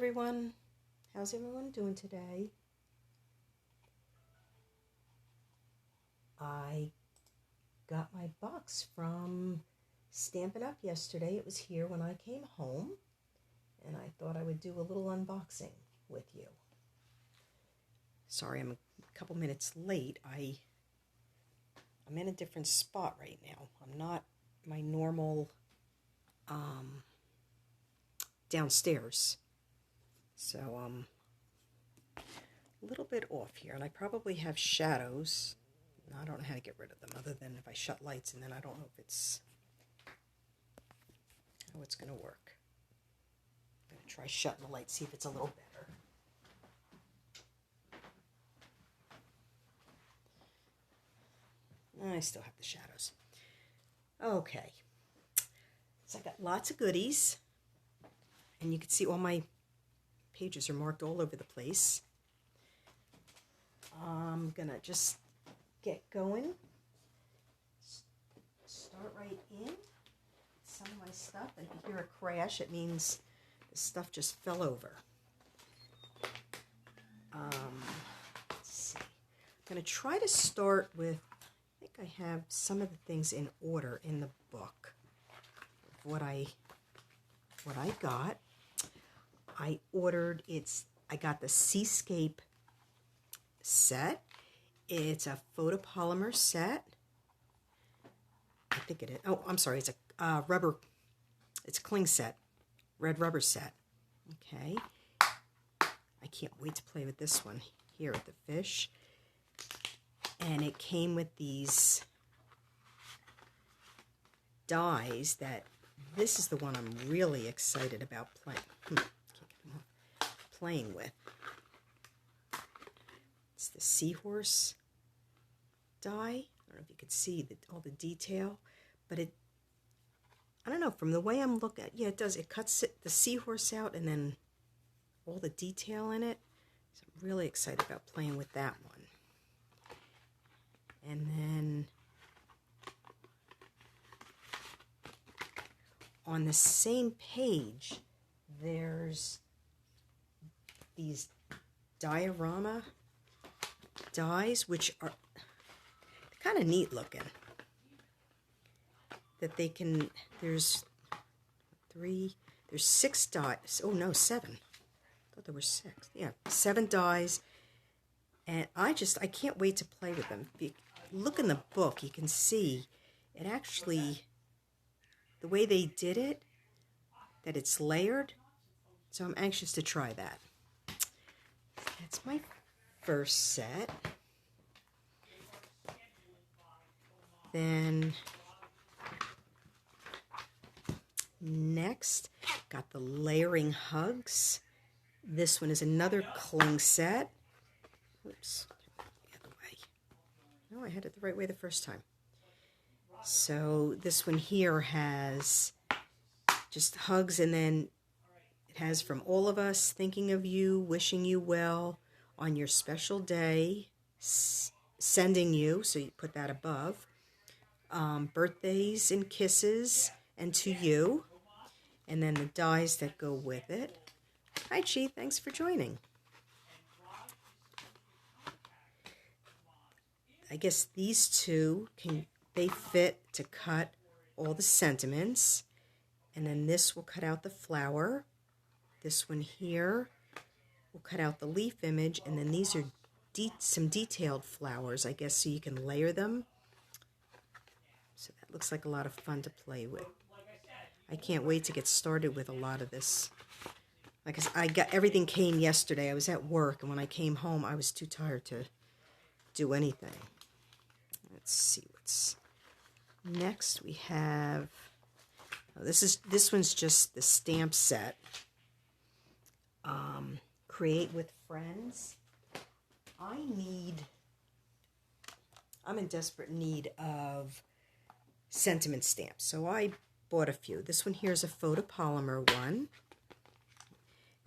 everyone. How's everyone doing today? I got my box from Stampin' Up yesterday. It was here when I came home, and I thought I would do a little unboxing with you. Sorry, I'm a couple minutes late. I'm in a different spot right now. I'm not my normal downstairs. So a little bit off here, and I probably have shadows. I don't know how to get rid of them other than if I shut lights, and then I don't know if it's how it's going to work. I'm going to try shutting the light, see if it's a little better. I still have the shadows. Okay. So I got lots of goodies, and you can see all my pages are marked all over the place. I'm going to just get going. Start right in. Some of my stuff, and if you hear a crash, it means the stuff just fell over. Let's see. I'm going to try to start with, I think I have some of the things in order in the book. What I got. I got the Seascape set. It's a photopolymer set. I think it is. Oh, I'm sorry. It's a rubber. It's a cling set. Red rubber set. Okay. I can't wait to play with this one here at the fish. And it came with these dies that this is the one I'm really excited about playing with. It's the seahorse die. I don't know if you could see all the detail, but I don't know, from the way I'm looking at, yeah, it does. It cuts the seahorse out and then all the detail in it. So I'm really excited about playing with that one. And then on the same page, there's these Diorama Dies, which are kind of neat looking. That they can, there's 6 dies. Oh no, 7. I thought there were 6. Yeah, 7 dies. And I can't wait to play with them. If you look in the book, you can see it actually, the way they did it, that it's layered. So I'm anxious to try that. That's my first set. Then next, got the Layering Hugs. This one is another cling set. Oops, the other way. No, I had it the right way the first time. So this one here has just hugs, and then it has from all of us, thinking of you, wishing you well on your special day, sending you, so you put that above, birthdays and kisses, and to you, and then the dies that go with it. Hi, Chi, thanks for joining. I guess these two, they fit to cut all the sentiments, and then this will cut out the flower. This one here will cut out the leaf image, and then these are some detailed flowers, I guess, so you can layer them. So that looks like a lot of fun to play with. I can't wait to get started with a lot of this. Like everything came yesterday. I was at work, and when I came home, I was too tired to do anything. Let's see what's next. We have, this one's just the stamp set. Create with Friends. I'm in desperate need of sentiment stamps, so I bought a few. This one here is a photopolymer one,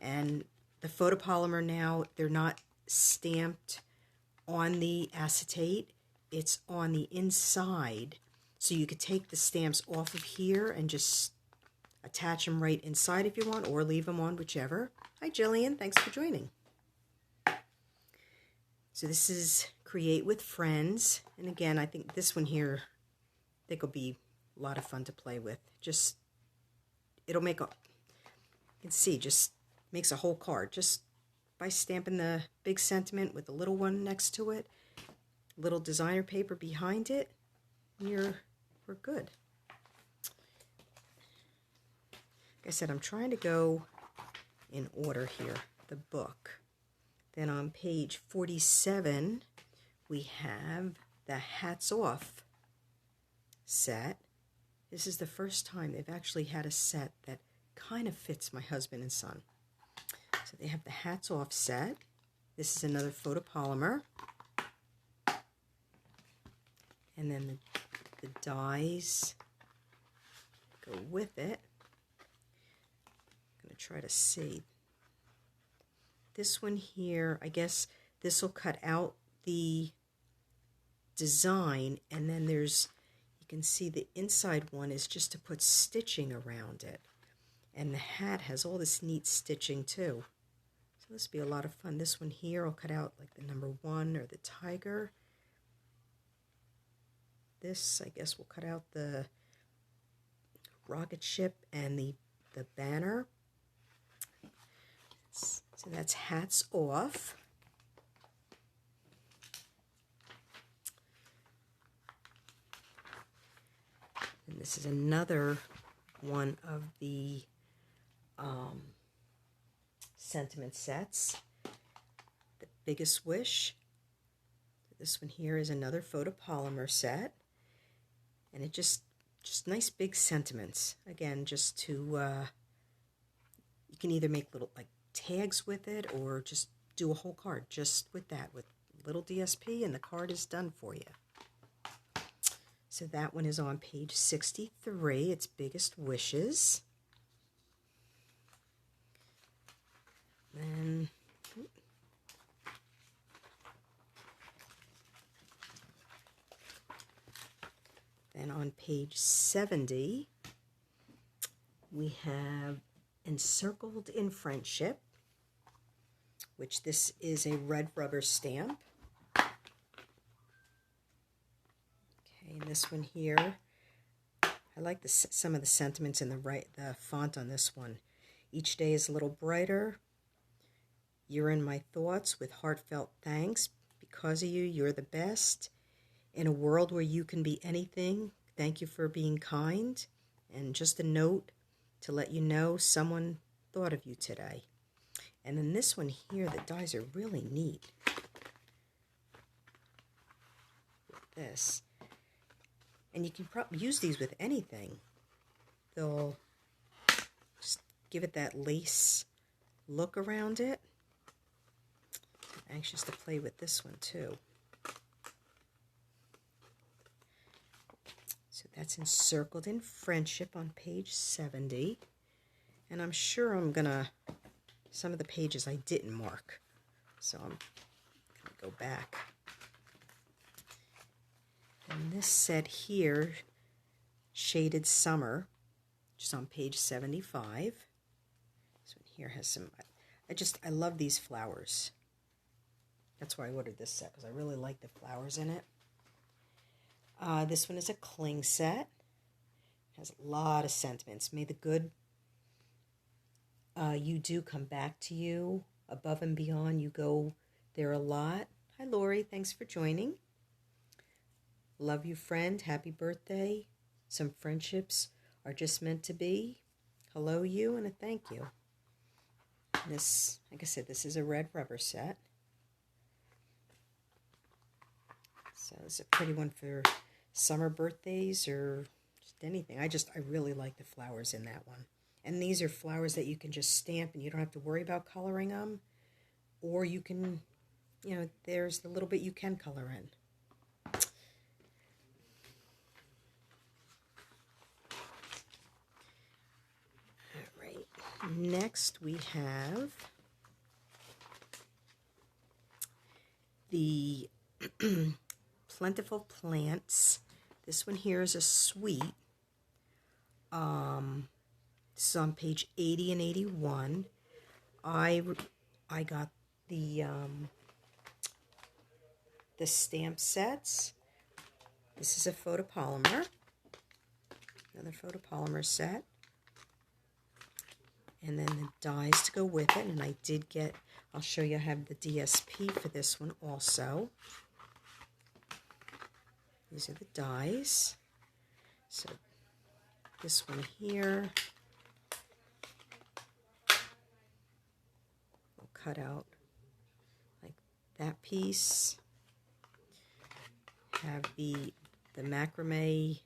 and the photopolymer now, they're not stamped on the acetate, it's on the inside, so you could take the stamps off of here and just attach them right inside if you want, or leave them on, whichever. Hi, Jillian. Thanks for joining. So this is Create with Friends. And again, I think this one here, I think will be a lot of fun to play with. Just, it'll make a, you can see, just makes a whole card. Just by stamping the big sentiment with the little one next to it, little designer paper behind it, we're good. Like I said, I'm trying to go in order here, the book. Then on page 47, we have the Hats Off set. This is the first time they've actually had a set that kind of fits my husband and son. So they have the Hats Off set. This is another photopolymer. And then the dies go with it. I'm going to try to see. This one here, I guess this will cut out the design, and then there's, you can see the inside one is just to put stitching around it. And the hat has all this neat stitching too. So this will be a lot of fun. This one here I'll cut out like the number 1 or the tiger. This, I guess, we'll cut out the rocket ship and the banner. So that's Hats Off. And this is another one of the sentiment sets. The Biggest Wish. This one here is another photopolymer set. And it just nice big sentiments. Again, just to, you can either make little like tags with it or just do a whole card just with that, with little DSP, and the card is done for you. So that one is on page 63. It's Biggest Wishes. Then on page 70, we have Encircled in Friendship, which this is a red rubber stamp. Okay, and this one here, I like some of the sentiments in the font on this one. Each day is a little brighter. You're in my thoughts with heartfelt thanks. Because of you, you're the best. In a world where you can be anything, thank you for being kind. And just a note to let you know someone thought of you today. And then this one here, the dies are really neat. This. And you can probably use these with anything. They'll just give it that lace look around it. I'm anxious to play with this one too. So that's Encircled in Friendship on page 70. And I'm sure I'm going to, some of the pages I didn't mark. So I'm going to go back. And this set here, Shaded Summer, which is on page 75. This one here has some, I love these flowers. That's why I ordered this set, because I really like the flowers in it. This one is a cling set. It has a lot of sentiments. May the good you do come back to you. Above and beyond, you go there a lot. Hi, Lori. Thanks for joining. Love you, friend. Happy birthday. Some friendships are just meant to be. Hello, you, and a thank you. This, like I said, this is a red rubber set. So it's a pretty one for summer birthdays or just anything. I really like the flowers in that one. And these are flowers that you can just stamp and you don't have to worry about coloring them. Or you can, there's the little bit you can color in. All right. Next we have the Plentiful Plants. This one here is a suite. This is on page 80 and 81. I got the stamp sets. This is a photopolymer, another photopolymer set. And then the dies to go with it. And I did get, I'll show you, I have the DSP for this one also. These are the dies. So this one here, we'll cut out like that piece. Have the macrame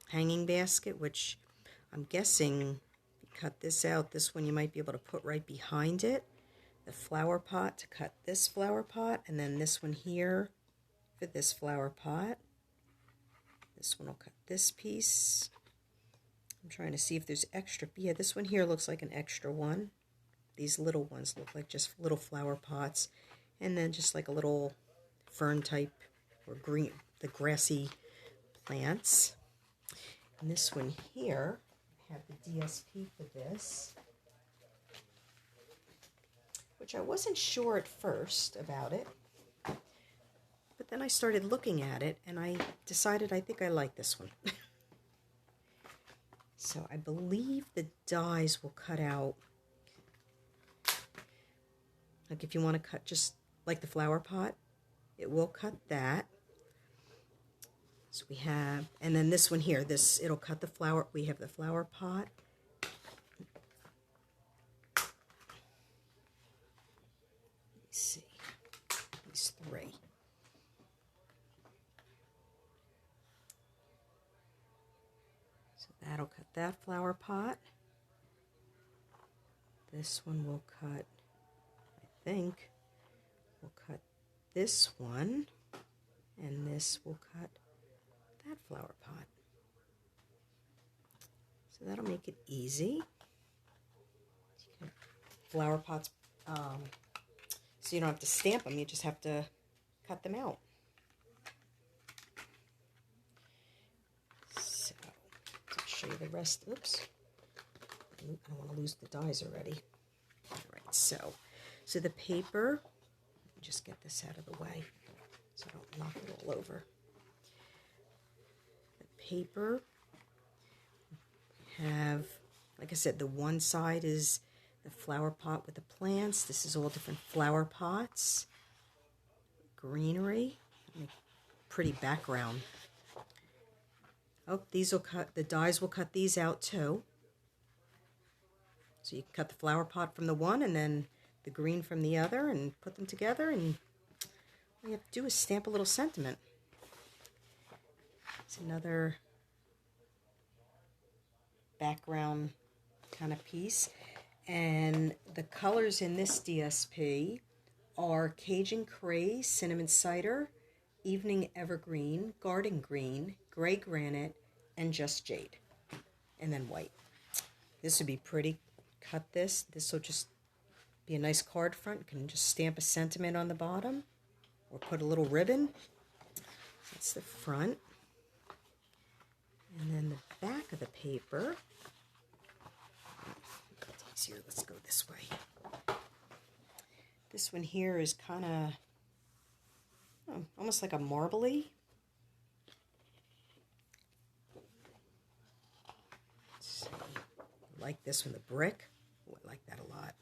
hanging basket, which I'm guessing if you cut this out, this one you might be able to put right behind it. The flower pot to cut this flower pot, and then this one here for this flower pot. This one will cut this piece. I'm trying to see if there's extra. Yeah, this one here looks like an extra one. These little ones look like just little flower pots. And then just like a little fern type or green, the grassy plants. And this one here, I have the DSP for this, which I wasn't sure at first about it. But then I started looking at it, and I decided I think I like this one. So I believe the dies will cut out, like if you want to cut just like the flower pot, it will cut that. So we have, and then this one here, it'll cut the flower. We have the flower pot. Let's see, these three. That'll cut that flower pot. This one will cut, I think, we'll cut this one, and this will cut that flower pot. So that'll make it easy. Flower pots, so you don't have to stamp them, you just have to cut them out. Show you the rest. Oops, I don't want to lose the dies already. All right, so the paper, let me just get this out of the way so I don't knock it all over. The paper, have, like I said, the one side is the flower pot with the plants. This is all different flower pots. Greenery, pretty background. Oh, these will cut, the dies will cut these out too. So you can cut the flower pot from the one and then the green from the other and put them together, and all you have to do is stamp a little sentiment. It's another background kind of piece. And the colors in this DSP are Cajun Craze, Cinnamon Cider, Evening Evergreen, Garden Green, Gray Granite, and Just Jade, and then white. This would be pretty. Cut this. This will just be a nice card front. You can just stamp a sentiment on the bottom, or put a little ribbon. That's the front. And then the back of the paper. It's easier. Let's go this way. This one here is kind of almost like a marbly. I like this one, the brick. Oh, I like that a lot.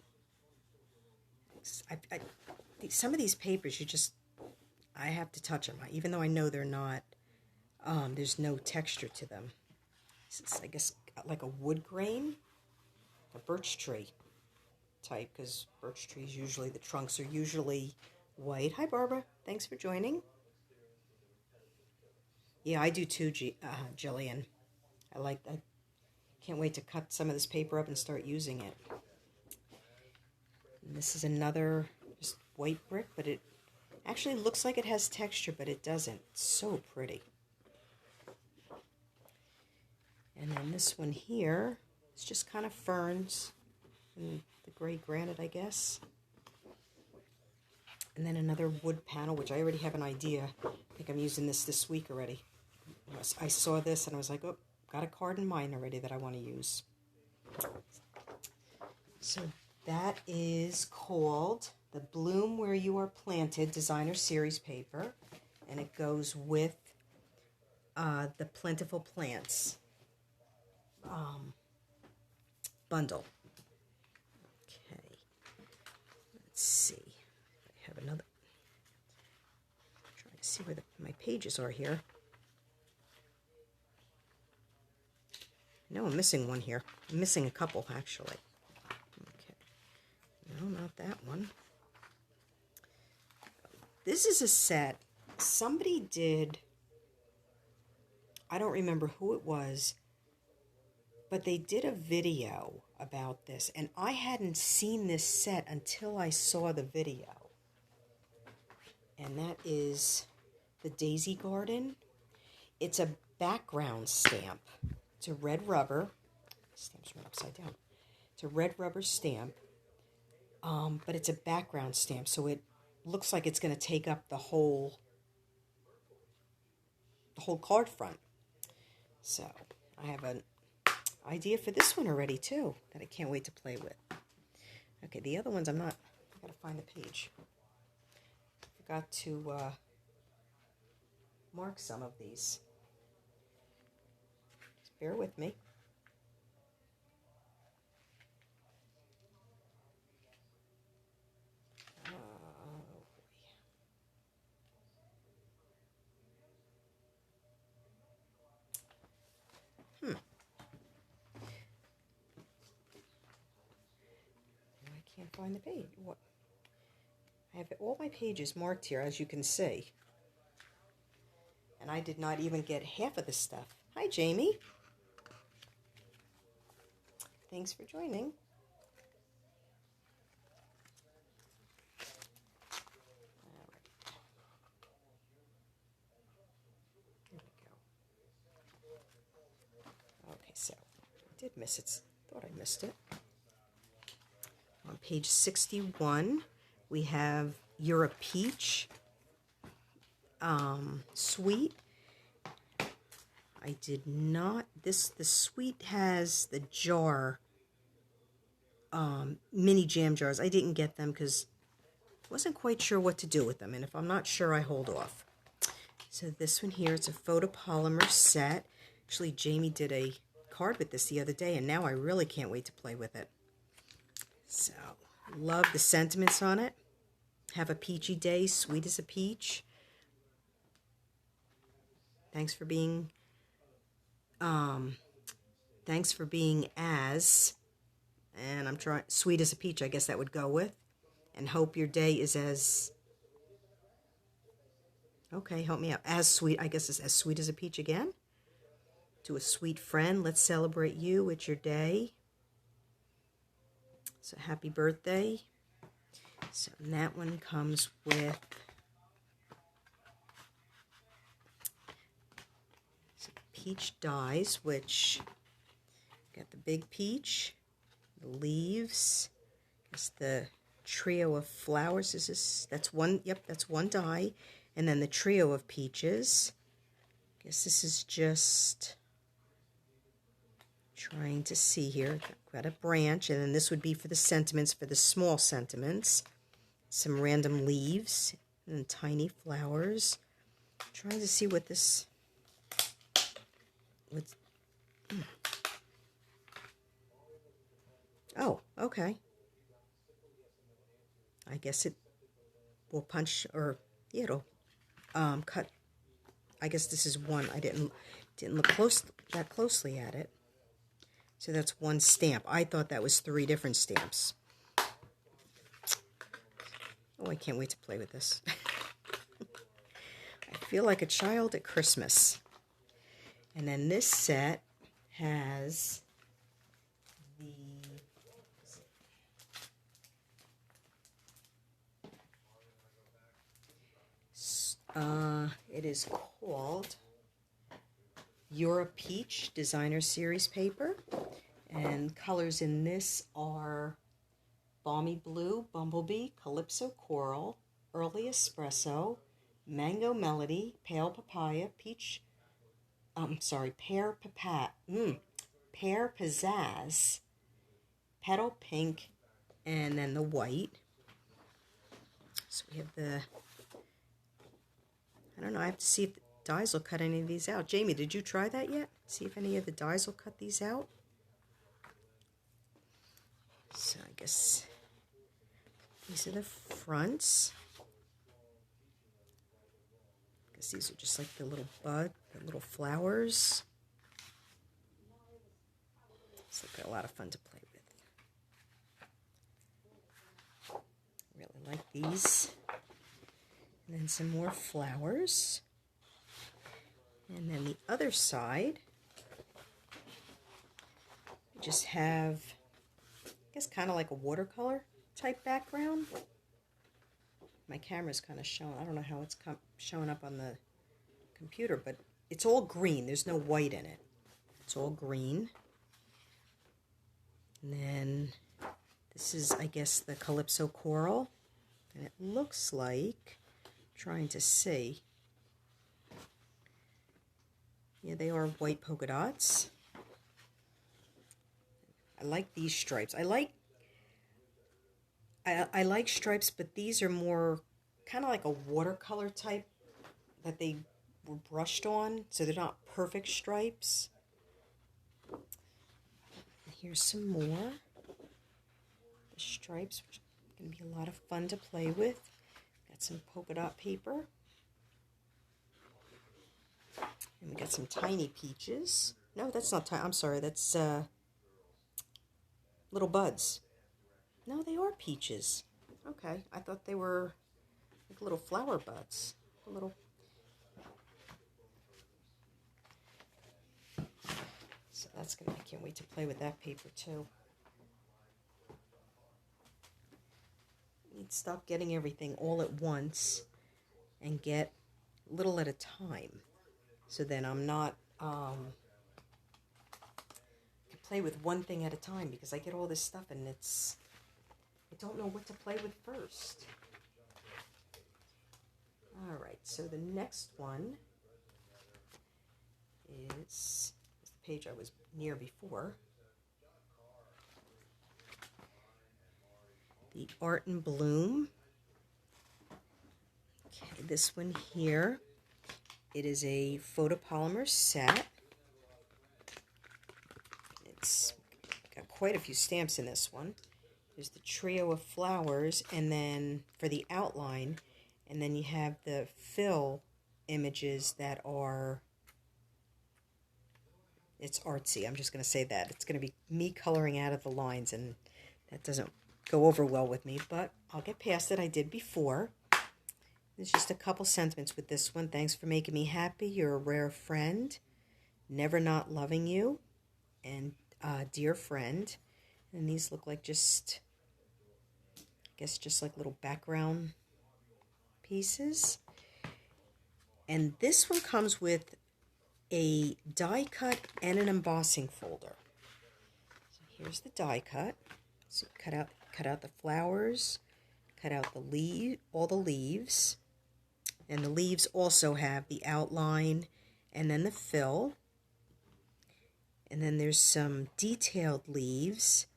Some of these papers, I have to touch them, even though I know they're not, there's no texture to them. It's, I guess, like a wood grain, a birch tree type, because birch trees usually, the trunks are usually white. Hi, Barbara. Thanks for joining. Yeah, I do too, Jillian. I can't wait to cut some of this paper up and start using it. And this is another just white brick, but it actually looks like it has texture, but it doesn't. It's so pretty. And then this one here, it's just kind of ferns and the gray granite, I guess. And then another wood panel, which I already have an idea. I think I'm using this week already. I saw this and I was like, oh, got a card in mind already that I want to use. So that is called the Bloom Where You Are Planted Designer Series paper, and it goes with the Plentiful Plants bundle. Okay, let's see. I have another. I'm trying to see where my pages are here. No, I'm missing one here. I'm missing a couple, actually. Okay. No, not that one. This is a set. Somebody did, I don't remember who it was, but they did a video about this, and I hadn't seen this set until I saw the video. And that is the Daisy Garden. It's a background stamp. It's a red rubber. Stamp's right upside down. It's a red rubber stamp, but it's a background stamp, so it looks like it's going to take up the whole card front. So I have an idea for this one already too that I can't wait to play with. Okay, the other ones I gotta find the page. Forgot to mark some of these. Just bear with me. I can't find the page. What? I have all my pages marked here, as you can see. And I did not even get half of the stuff. Hi, Jamie. Thanks for joining. There we go. Okay, so I did miss it. Thought I missed it. On page 61, we have You're a Peach suite. I did not, the suite has the jar, mini jam jars. I didn't get them because I wasn't quite sure what to do with them, and if I'm not sure, I hold off. So this one here, it's a photopolymer set. Actually, Jamie did a card with this the other day, and now I really can't wait to play with it. So, love the sentiments on it. Have a peachy day, sweet as a peach. Thanks for being as, and I'm trying, sweet as a peach, I guess that would go with. And hope your day is as, okay, help me out. As sweet, I guess it's as sweet as a peach again. To a sweet friend, let's celebrate you. It's your day. So happy birthday. So that one comes with some peach dies, which got the big peach, the leaves, I guess the trio of flowers. That's one, yep, that's one die. And then the trio of peaches. I guess this is just trying to see here. Got a branch, and then this would be for the sentiments, for the small sentiments. Some random leaves and tiny flowers. Trying to see what this. Oh, okay. I guess it will punch, or yeah, it'll cut. I guess this is one. I didn't look that closely at it. So that's one stamp. I thought that was 3 different stamps. Oh, I can't wait to play with this. I feel like a child at Christmas. And then this set has it is called You're a Peach Designer Series paper. And colors in this are Balmy Blue, Bumblebee, Calypso Coral, Early Espresso, Mango Melody, Pale Papaya, Pear Pizzazz, petal pink, and then the white. So we have the, I don't know, I have to see if the dies will cut any of these out. Jamie, did you try that yet? See if any of the dies will cut these out? So I guess these are the fronts. I guess these are just like the little bud, the little flowers. So they're a lot of fun to play with. Really like these. And then some more flowers. And then the other side, we just have, I guess, kind of like a watercolor type background. My camera's kind of showing, I don't know how it's showing up on the computer, but it's all green. There's no white in it. It's all green. And then this is, I guess, the Calypso Coral. And it looks like, trying to see, yeah, they are white polka dots. I like these stripes. I like stripes, but these are more kind of like a watercolor type that they were brushed on, so they're not perfect stripes. Here's some more. The stripes, which are going to be a lot of fun to play with. Got some polka dot paper. And we got some tiny peaches. No, that's not tiny. I'm sorry, that's little buds. No, they are peaches. Okay, I thought they were like little flower buds. A little. So that's gonna. I can't wait to play with that paper too. I need to stop getting everything all at once and get little at a time. So then I'm not. I can play with one thing at a time because I get all this stuff and it's. I don't know what to play with first. All right, so the next one is the page I was near before. The Art in Bloom. Okay, this one here. It is a photopolymer set. It's got quite a few stamps in this one. There's the trio of flowers, and then for the outline, and then you have the fill images that are, it's artsy. I'm just going to say that. It's going to be me coloring out of the lines, and that doesn't go over well with me, but I'll get past it. I did before. There's just a couple sentiments with this one. Thanks for making me happy. You're a rare friend. Never not loving you. And dear friend. And these look like just, I guess, just like little background pieces. And this one comes with a die cut and an embossing folder. So here's the die cut. So you cut out the flowers, cut out the all the leaves. And the leaves also have the outline and then the fill. And then there's some detailed leaves.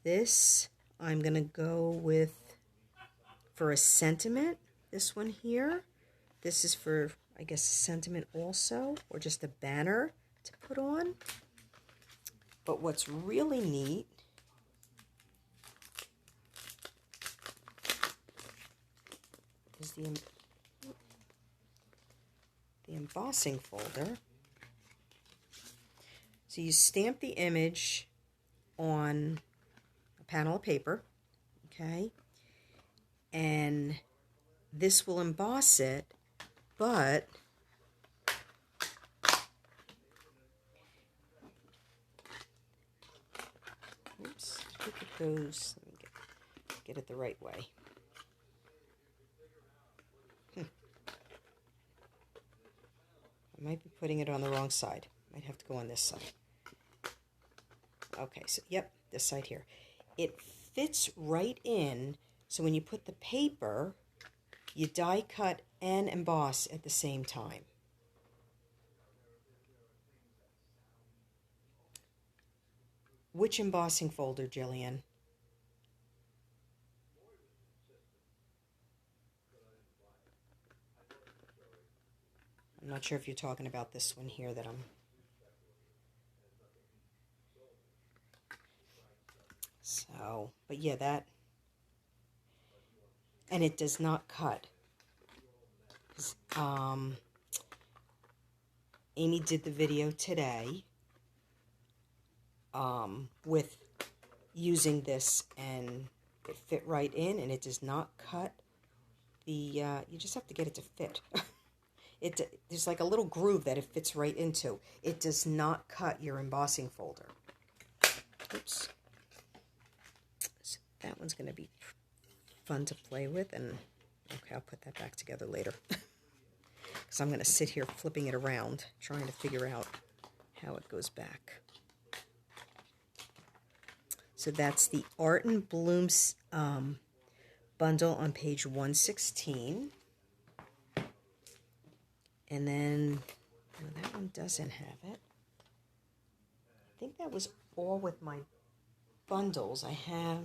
This I'm going to go with for a sentiment. This one here. This is for, I guess, a sentiment also, or just a banner to put on. But what's really neat is the embossing folder. So you stamp the image on a panel of paper, okay? And this will emboss it, but oops, I think it goes, let me get it the right way. I might be putting it on the wrong side. Might have to go on this side. Okay, so yep, this side here. It fits right in, so when you put the paper, you die cut and emboss at the same time. Which embossing folder, Jillian? I'm not sure if you're talking about this one here that I'm... So, but yeah, that... And it does not cut. Amy did the video today with using this, and it fit right in, and it does not cut the... you just have to get it to fit. There's like a little groove that it fits right into. It does not cut your embossing folder. Oops. So that one's going to be fun to play with, and okay, I'll put that back together later. Because I'm going to sit here flipping it around, trying to figure out how it goes back. So that's the Art and Blooms bundle on page 116. And then, no, that one doesn't have it. I think that was all with my bundles. I have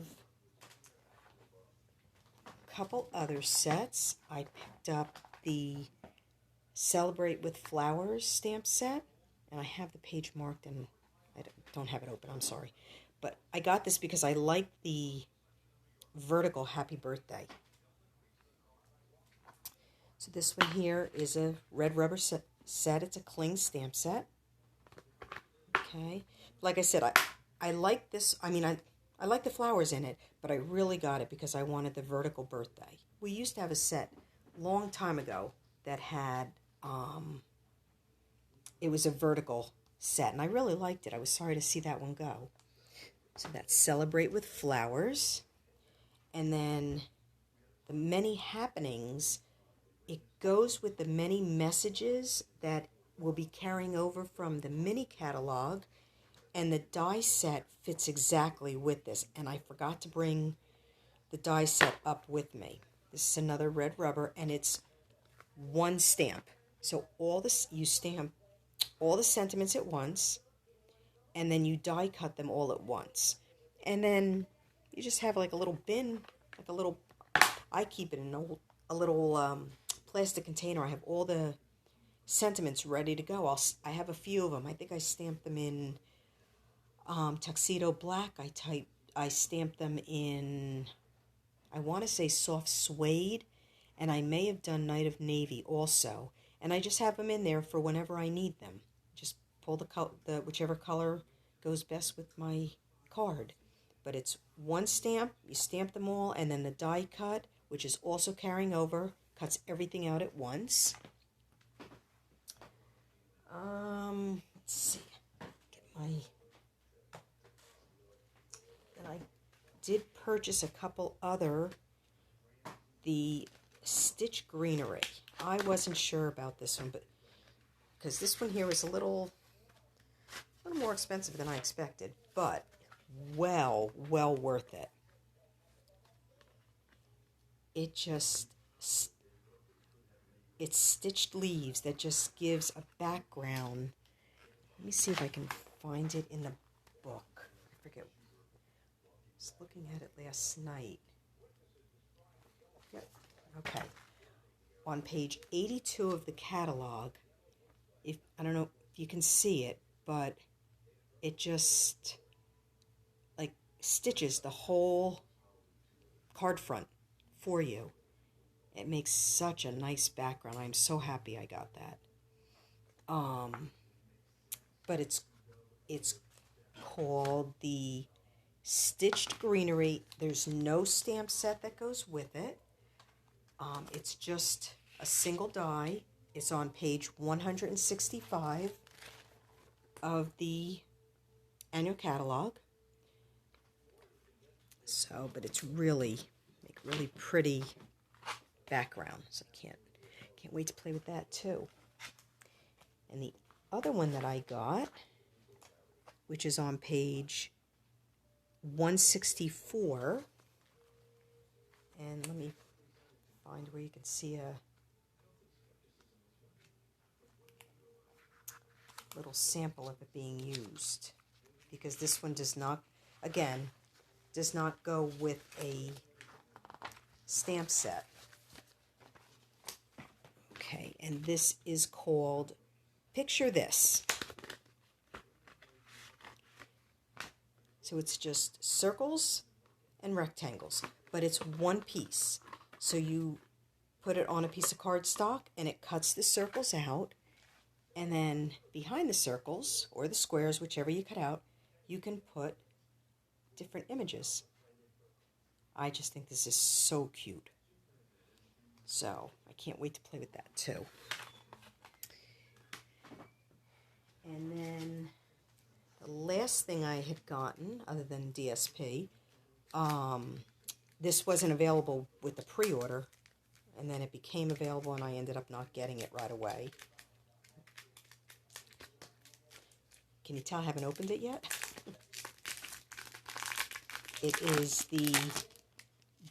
a couple other sets. I picked up the Celebrate with Flowers stamp set, and I have the page marked, and I don't have it open, I'm sorry. But I got this because I like the vertical happy birthday. So this one here is a red rubber set. It's a cling stamp set. Okay. Like I said, I like this. I mean, I like the flowers in it, but I really got it because I wanted the vertical birthday. We used to have a set a long time ago that had, it was a vertical set, and I really liked it. I was sorry to see that one go. So that's Celebrate with Flowers. And then the Many Happenings, it goes with the many messages that will be carrying over from the mini catalog, and the die set fits exactly with this. And I forgot to bring the die set up with me. This is another red rubber, and it's one stamp. So all this, you stamp all the sentiments at once, and then you die cut them all at once. And then you just have like a little bin, like a little, I keep it in a little plastic container. I have all the sentiments ready to go. I have a few of them. I think I stamped them in Tuxedo Black. I stamped them in, I want to say Soft Suede, and I may have done Night of Navy also. And I just have them in there for whenever I need them. Just pull the whichever color goes best with my card. But it's one stamp, you stamp them all, and then the die cut, which is also carrying over, cuts everything out at once. Let's see. Get my... And I did purchase a couple other, the Stitch Greenery. I wasn't sure about this one, but because this one here is a little more expensive than I expected, but well worth it. It's stitched leaves that just gives a background. Let me see if I can find it in the book. I forget. I was looking at it last night. Yep. Okay. On page 82 of the catalog, I don't know if you can see it, but it just like stitches the whole card front for you. It makes such a nice background. I'm so happy I got that. But it's called the Stitched Greenery. There's no stamp set that goes with it. It's just a single die. It's on page 165 of the annual catalog. So, but it's really pretty background. So I can't wait to play with that too. And the other one that I got, which is on page 164, and let me find where you can see a little sample of it being used. because this one does not, again, does not go with a stamp set. Okay, and this is called, picture this. So it's just circles and rectangles, but it's one piece. So you put it on a piece of cardstock and it cuts the circles out, and then behind the circles, or the squares, whichever you cut out, you can put different images. I just think this is so cute. So I can't wait to play with that too. And then the last thing I had gotten, other than DSP, this wasn't available with the pre-order, and then it became available and I ended up not getting it right away. Can you tell I haven't opened it yet? It is the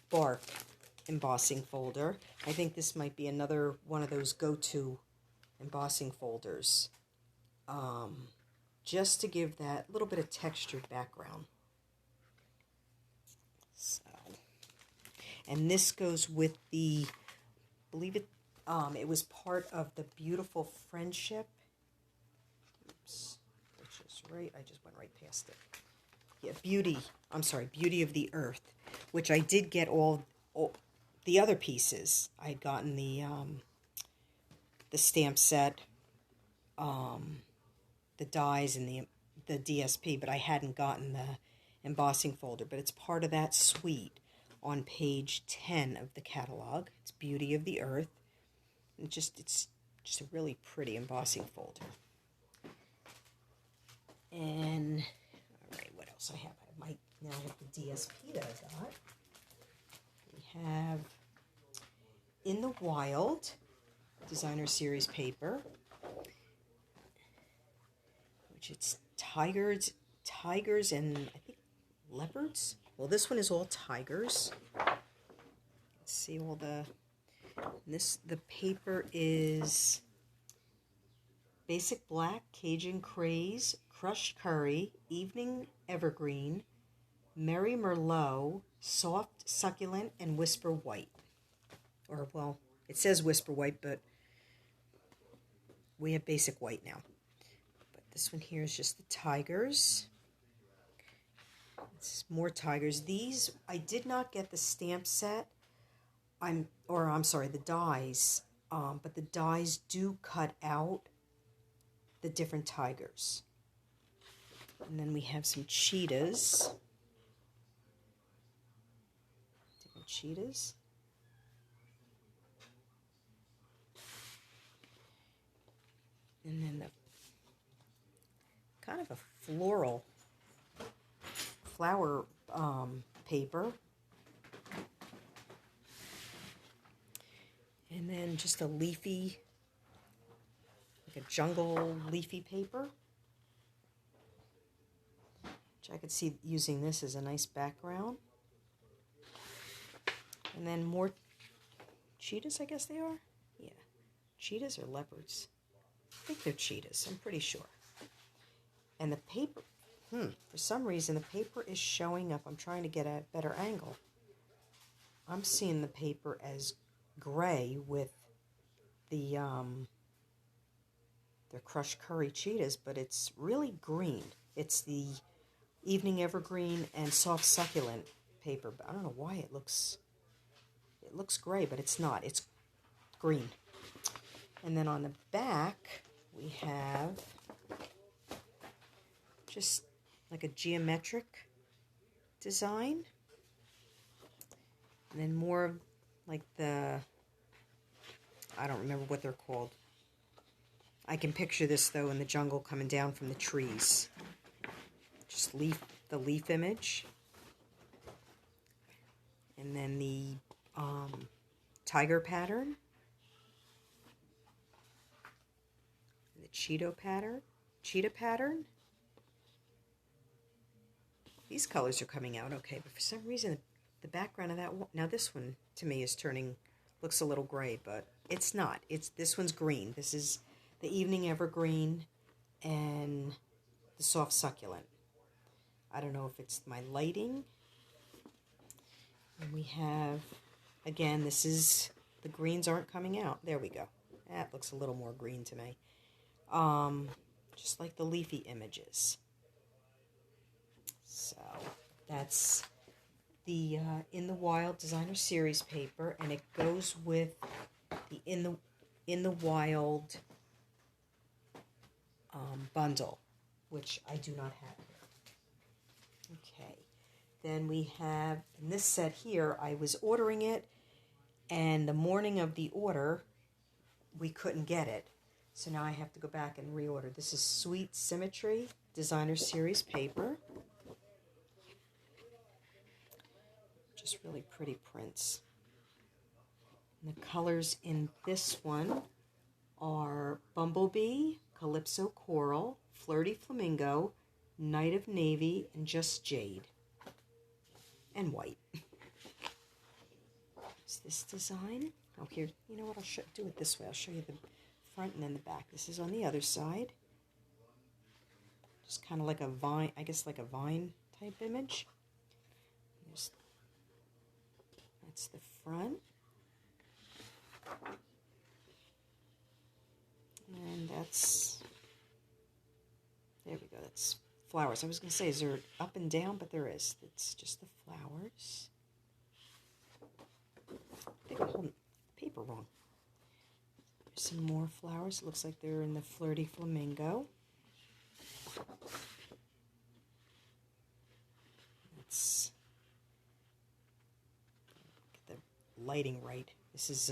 Bark embossing folder. I think this might be another one of those go-to embossing folders. Just to give that little bit of textured background. So, and this goes with the, believe it, it was part of the Beautiful Friendship. Oops, which is right, I just went right past it. Yeah, Beauty of the Earth, which I did get all the other pieces. I had gotten the stamp set, the dies, and the DSP, but I hadn't gotten the embossing folder. But it's part of that suite on page 10 of the catalog. It's Beauty of the Earth. And it's just a really pretty embossing folder. And all right, what else I have? I might now have the DSP that I got. We have In the Wild designer series paper, which it's tigers and I think leopards. Well, this one is all tigers. Let's see all the the paper is Basic Black, Cajun Craze, Crushed Curry, Evening Evergreen, Merry Merlot, Soft Succulent, and Whisper White. Or, well, it says Whisper White, but we have Basic White now. But this one here is just the tigers. It's more tigers. These, I did not get the stamp set. I'm sorry, the dies. But the dies do cut out the different tigers. And then we have some cheetahs. Different cheetahs. And then the kind of a flower paper. And then just a leafy, like a jungle leafy paper. Which I could see using this as a nice background. And then more cheetahs, I guess they are? Yeah. Cheetahs or leopards? I think they're cheetahs, I'm pretty sure. And the paper, for some reason the paper is showing up. I'm trying to get a better angle. I'm seeing the paper as gray with the they're crushed curry cheetahs, but it's really green. It's the Evening Evergreen and Soft Succulent paper, but I don't know why it looks gray, but it's not. It's green. And then on the back, we have just like a geometric design. And then more of like the, I don't remember what they're called. I can picture this, though, in the jungle coming down from the trees. Just the leaf image. And then the tiger pattern. And the cheetah pattern. These colors are coming out okay, but for some reason, the background of that one, now this one, to me, looks a little gray, but it's not. This one's green. This is the Evening Evergreen and the Soft Succulent. I don't know if it's my lighting. And we have, again, this is, the greens aren't coming out. There we go. That looks a little more green to me. Just like the leafy images. So that's the In the Wild Designer Series paper, and it goes with the In the Wild bundle, which I do not have here. Okay, then we have, in this set here, I was ordering it, and the morning of the order, we couldn't get it. So now I have to go back and reorder. This is Sweet Symmetry Designer Series paper. Just really pretty prints. And the colors in this one are Bumblebee, Calypso Coral, Flirty Flamingo, Night of Navy, and Just Jade. And white. Is this design? Oh, here, you know what, I'll do it this way. I'll show you the front and then the back. This is on the other side. Just kind of like a vine, I guess like a vine type image. That's the front. And that's, there we go, that's flowers. I was going to say, is there up and down? But there is. It's just the flowers. I think I'm holding paper wrong. There's some more flowers. It looks like they're in the Flirty Flamingo. Let's get the lighting right. This is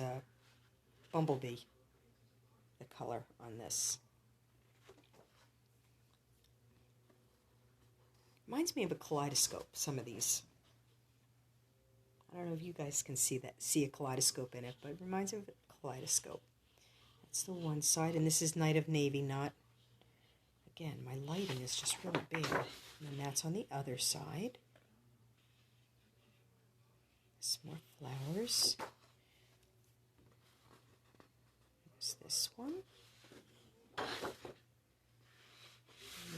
Bumblebee, the color on this. Reminds me of a kaleidoscope, some of these. I don't know if you guys can see a kaleidoscope in it, but it reminds me of a kaleidoscope. That's the one side, and this is Night of Navy, not, again, my lighting is just really bad. And then that's on the other side. Some more flowers. There's this one. And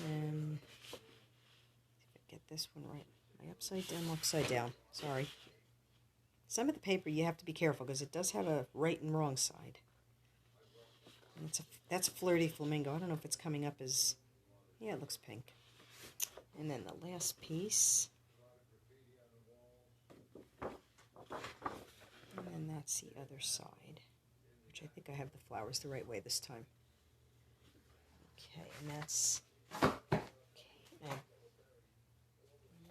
then, if I get this one right. Am I upside down? Upside down. Sorry. Some of the paper you have to be careful because it does have a right and wrong side. And that's a Flirty Flamingo. I don't know if it's coming up as, yeah, it looks pink. And then the last piece. And then that's the other side, which I think I have the flowers the right way this time. Okay, and that's, okay, now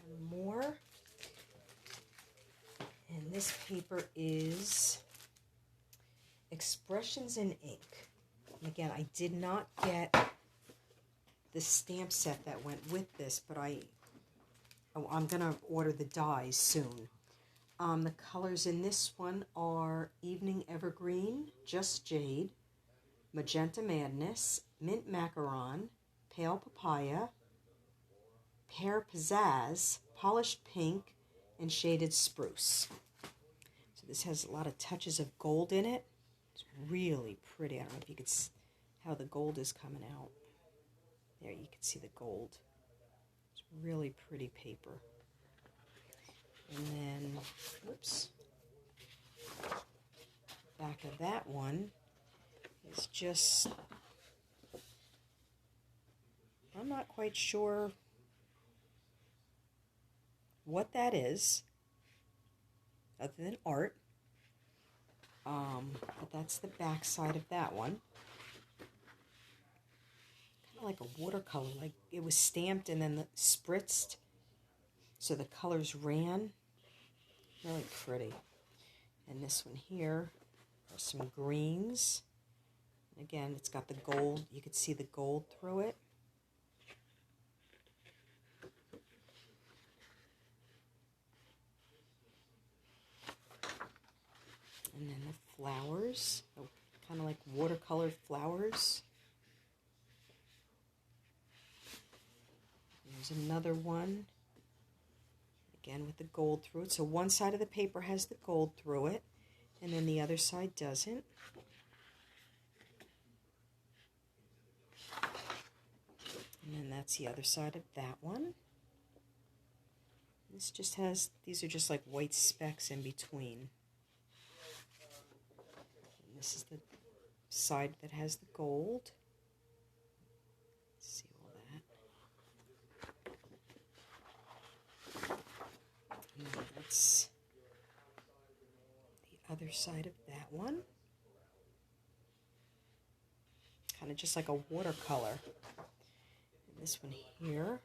one more. And this paper is Expressions in Ink. And again, I did not get the stamp set that went with this, but I'm going to order the dies soon. The colors in this one are Evening Evergreen, Just Jade, Magenta Madness, Mint Macaron, Pale Papaya, Pear Pizzazz, Polished Pink, and Shaded Spruce. So this has a lot of touches of gold in it. It's really pretty. I don't know if you could see how the gold is coming out. There, you can see the gold. It's really pretty paper. And then, whoops, back of that one is just, I'm not quite sure what that is, other than art. But that's the back side of that one. Kind of like a watercolor, like it was stamped and then spritzed, so the colors ran. Really pretty. And this one here are some greens. And again, it's got the gold. You can see the gold through it. And then the flowers, kind of like watercolor flowers. There's another one, again with the gold through it. So one side of the paper has the gold through it, and then the other side doesn't. And then that's the other side of that one. This just has, these are just like white specks in between. And this is the side that has the gold. Let's see all that. And then that's the other side of that one. Kind of just like a watercolor. And this one here.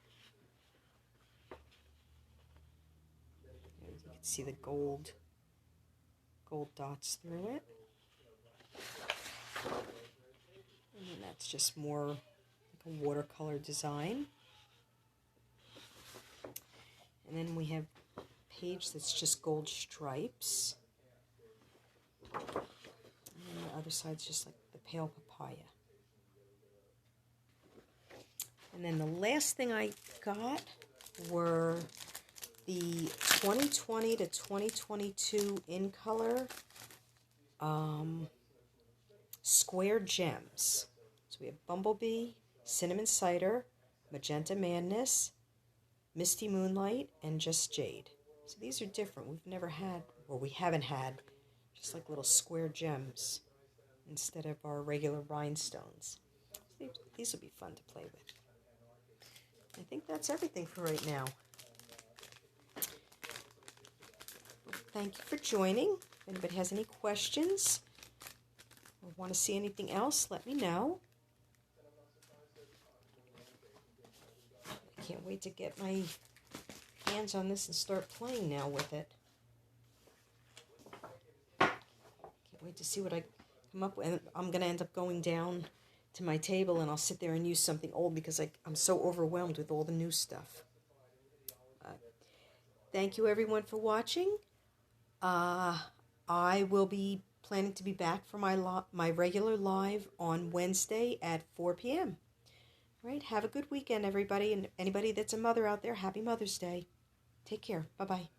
You can see the gold dots through it. And then that's just more like a watercolor design. And then we have a page that's just gold stripes. And then the other side's just like the pale papaya. And then the last thing I got were the 2020 to 2022 in color square gems. So we have Bumblebee, Cinnamon Cider, Magenta Madness, Misty Moonlight, and Just Jade. So these are different. We've never had, or we haven't had, just like little square gems instead of our regular rhinestones. So these will be fun to play with. I think that's everything for right now. Well, thank you for joining. If anybody has any questions or want to see anything else, let me know. I can't wait to get my hands on this and start playing now with it. Can't wait to see what I come up with. And I'm going to end up going down to my table and I'll sit there and use something old because I'm so overwhelmed with all the new stuff. Thank you everyone for watching. I will be planning to be back for my regular live on Wednesday at 4 p.m. All right, have a good weekend, everybody. And anybody that's a mother out there, happy Mother's Day. Take care. Bye-bye.